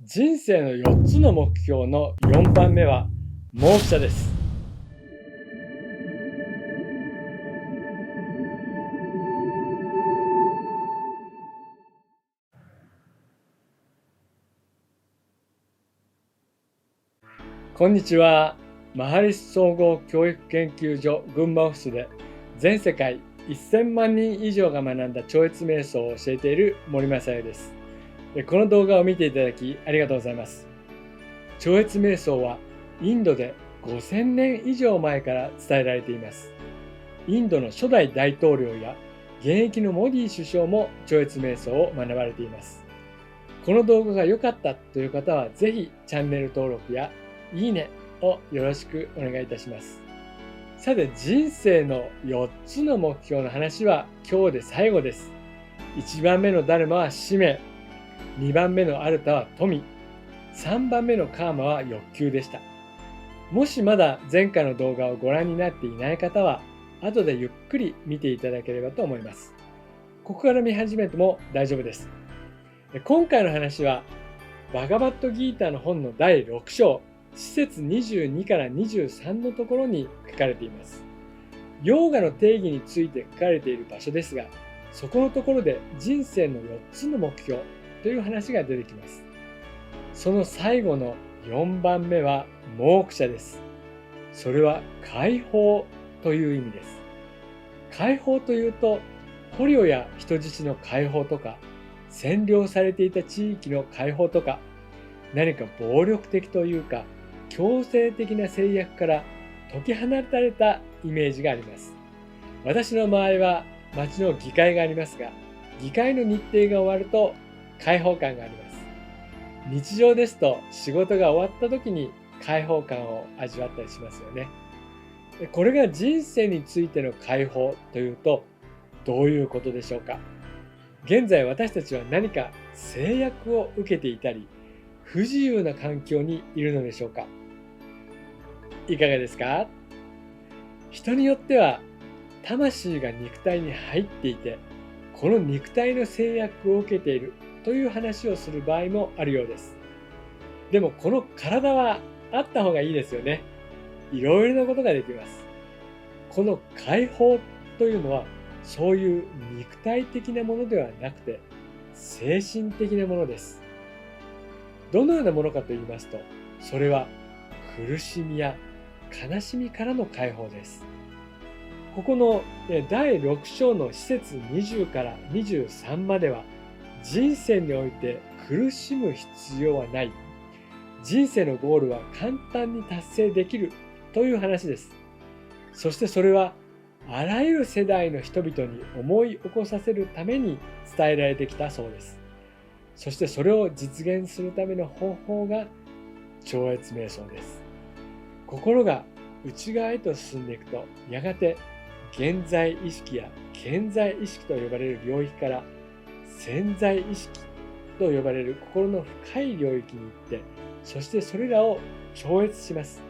人生の4つの目標の4番目はモークシャです。こんにちは。マハリス総合教育研究所群馬オフィスで全世界1000万人以上が学んだ超越瞑想を教えている森正也です。この動画を見ていただきありがとうございます。超越瞑想はインドで5000年以上前から伝えられています。インドの初代大統領や現役のモディ首相も超越瞑想を学ばれています。この動画が良かったという方はぜひチャンネル登録やいいねをよろしくお願いいたします。さて、人生の4つの目標の話は今日で最後です。1番目のダルマは使命、2番目のアルタは富、3番目のカーマは欲求でした。もしまだ前回の動画をご覧になっていない方は後でゆっくり見ていただければと思います。ここから見始めても大丈夫です。今回の話はバガバットギーターの本の第6章施設22から23のところに書かれています。ヨーガの定義について書かれている場所ですが、そこのところで人生の4つの目標という話が出てきます。その最後の4番目はモークシャです。それは解放という意味です。解放というと、捕虜や人質の解放とか、占領されていた地域の解放とか、何か暴力的というか強制的な制約から解き放たれたイメージがあります。私の場合は町の議会がありますが、議会の日程が終わると解放感があります。日常ですと仕事が終わった時に解放感を味わったりしますよね。これが人生についての解放というとどういうことでしょうか。現在私たちは何か制約を受けていたり不自由な環境にいるのでしょうか。いかがですか。人によっては魂が肉体に入っていて、この肉体の制約を受けているという話をする場合もあるようです。でもこの体はあった方がいいですよね。いろいろなことができます。この解放というのはそういう肉体的なものではなくて精神的なものです。どのようなものかと言いますと、それは苦しみや悲しみからの解放です。ここの第6章の施設20から23までは、人生において苦しむ必要はない。人生のゴールは簡単に達成できるという話です。そしてそれはあらゆる世代の人々に思い起こさせるために伝えられてきたそうです。そしてそれを実現するための方法が超越瞑想です。心が内側へと進んでいくと、やがて現在意識や顕在意識と呼ばれる領域から潜在意識と呼ばれる心の深い領域に行って、そしてそれらを超越します。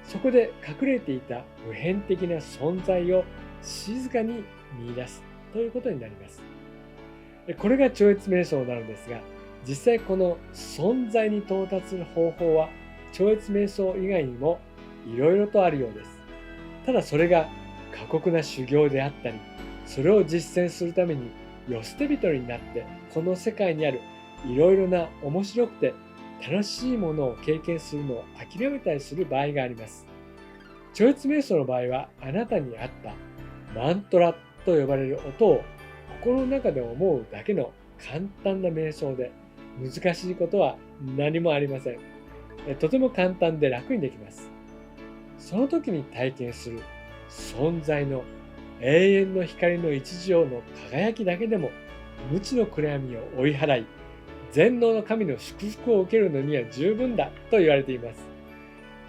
そこで隠れていた普遍的な存在を静かに見出すということになります。これが超越瞑想なのですが、実際この存在に到達する方法は超越瞑想以外にもいろいろとあるようです。ただそれが過酷な修行であったり、それを実践するために世捨て人になってこの世界にあるいろいろな面白くて楽しいものを経験するのを諦めたりする場合があります。超越瞑想の場合は、あなたに合ったマントラと呼ばれる音を心の中で思うだけの簡単な瞑想で、難しいことは何もありません。とても簡単で楽にできます。その時に体験する存在の永遠の光の一条の輝きだけでも無知の暗闇を追い払い、全能の神の祝福を受けるのには十分だと言われています。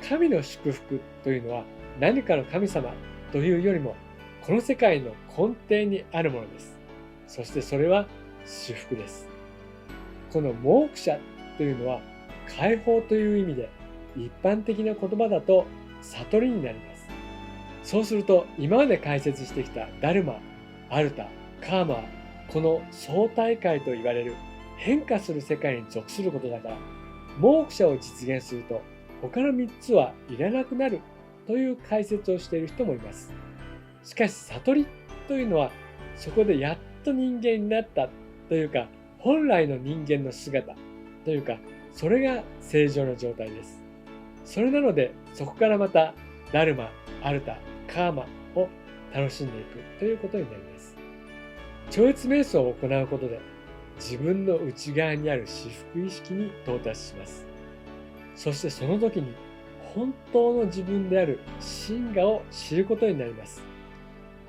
神の祝福というのは何かの神様というよりも、この世界の根底にあるものです。そしてそれは至福です。このモークシャというのは解放という意味で、一般的な言葉だと悟りになります。そうすると今まで解説してきたダルマ、アルタ、カーマはこの相対界と言われる変化する世界に属することだから、モークシャを実現すると他の3つはいらなくなるという解説をしている人もいます。しかし悟りというのはそこでやっと人間になったというか、本来の人間の姿というか、それが正常な状態です。それなのでそこからまたダルマ、アルタ、カーマを楽しんでいくということになります。超越瞑想を行うことで自分の内側にある至福意識に到達します。そしてその時に本当の自分である真我を知ることになります。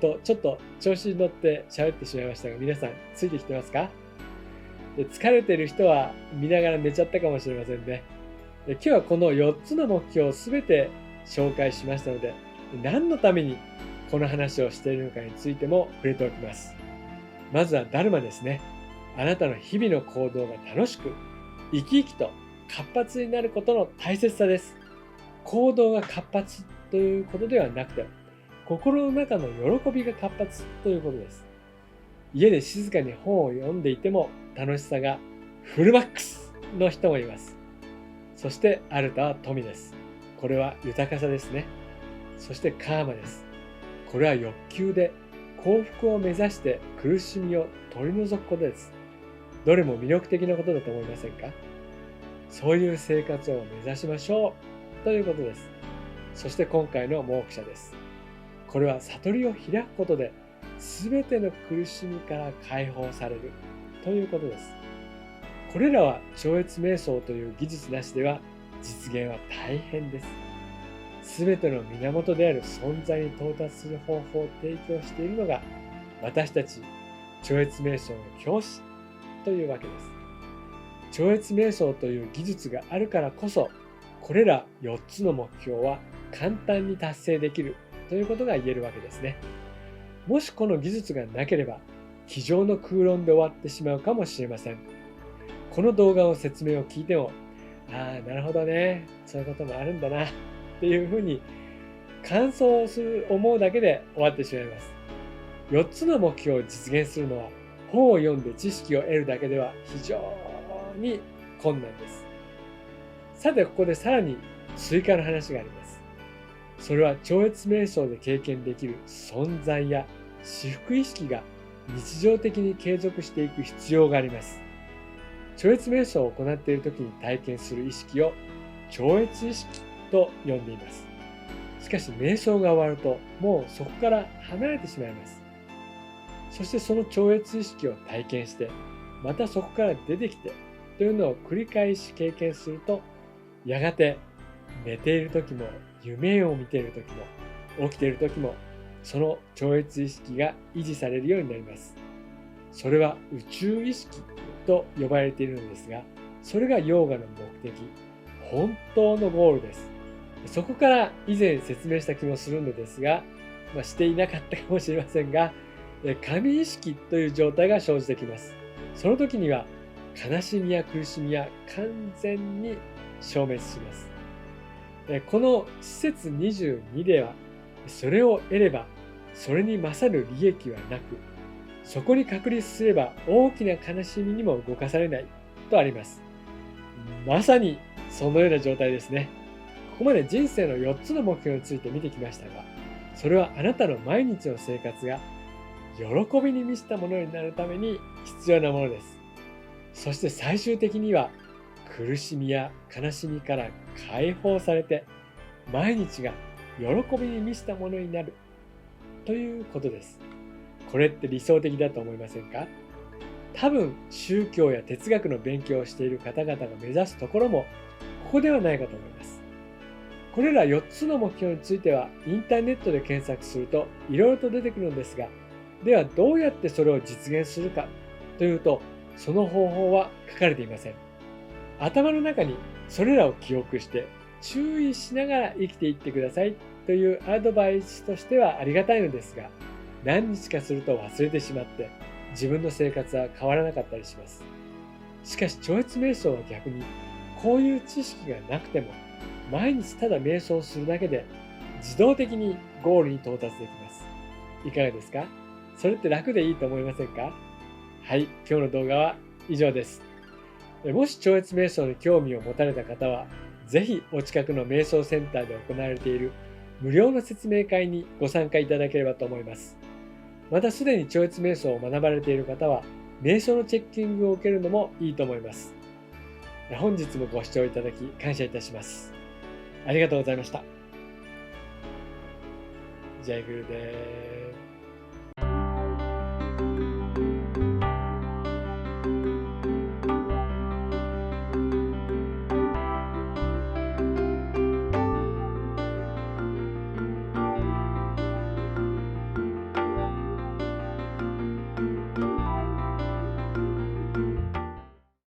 と、ちょっと調子に乗って喋ってしまいましたが、皆さんついてきてますか？で、疲れている人は見ながら寝ちゃったかもしれませんね。で、今日はこの4つの目標をすべて紹介しましたので、何のためにこの話をしているのかについても触れておきます。まずはダルマですね。あなたの日々の行動が楽しく、生き生きと活発になることの大切さです。行動が活発ということではなくて、心の中の喜びが活発ということです。家で静かに本を読んでいても楽しさがフルマックスの人もいます。そしてアルタは富です。これは豊かさですね。そしてカーマです。これは欲求で幸福を目指して苦しみを取り除くことです。どれも魅力的なことだと思いませんか？そういう生活を目指しましょうということです。そして今回のモークシャです。これは悟りを開くことで全ての苦しみから解放されるということです。これらは超越瞑想という技術なしでは実現は大変です。全ての源である存在に到達する方法を提供しているのが私たち超越瞑想の教師というわけです。超越瞑想という技術があるからこそ、これら4つの目標は簡単に達成できるということが言えるわけですね。もしこの技術がなければ、机上の空論で終わってしまうかもしれません。この動画の説明を聞いても、ああ、なるほどね、そういうこともあるんだな、っていうふうに感想を思うだけで終わってしまいます。4つの目標を実現するのは、本を読んで知識を得るだけでは非常に困難です。さて、ここでさらに追加の話があります。それは超越瞑想で経験できる存在や至福意識が日常的に継続していく必要があります。超越瞑想を行っている時に体験する意識を超越意識と呼んでいます。しかし瞑想が終わるともうそこから離れてしまいます。そしてその超越意識を体験してまたそこから出てきてというのを繰り返し経験すると、やがて寝ている時も夢を見ている時も起きている時もその超越意識が維持されるようになります。それは宇宙意識と呼ばれているのですが、それがヨーガの目的、本当のゴールです。そこから以前説明した気もするのですが、していなかったかもしれませんが、神意識という状態が生じてきます。その時には悲しみや苦しみは完全に消滅します。この施設22では、それを得ればそれに勝る利益はなく、そこに確立すれば大きな悲しみにも動かされないとあります。まさにそのような状態ですね。ここまで人生の4つの目標について見てきましたが、それはあなたの毎日の生活が喜びに満ちたものになるために必要なものです。そして最終的には苦しみや悲しみから解放されて毎日が喜びに満ちたものになるということです。これって理想的だと思いませんか？多分宗教や哲学の勉強をしている方々が目指すところもここではないかと思います。これら4つの目標についてはインターネットで検索するといろいろと出てくるのですが、ではどうやってそれを実現するかというと、その方法は書かれていません。頭の中にそれらを記憶して注意しながら生きていってくださいというアドバイスとしてはありがたいのですが、何日かすると忘れてしまって自分の生活は変わらなかったりします。しかし超越瞑想は逆にこういう知識がなくても毎日ただ瞑想するだけで自動的にゴールに到達できます。いかがですか？それって楽でいいと思いませんか？はい、今日の動画は以上です。もし超越瞑想に興味を持たれた方は、ぜひお近くの瞑想センターで行われている無料の説明会にご参加いただければと思います。またすでに超越瞑想を学ばれている方は、瞑想のチェッキングを受けるのもいいと思います。本日もご視聴いただき感謝いたします。ありがとうございました。ジャイグルです。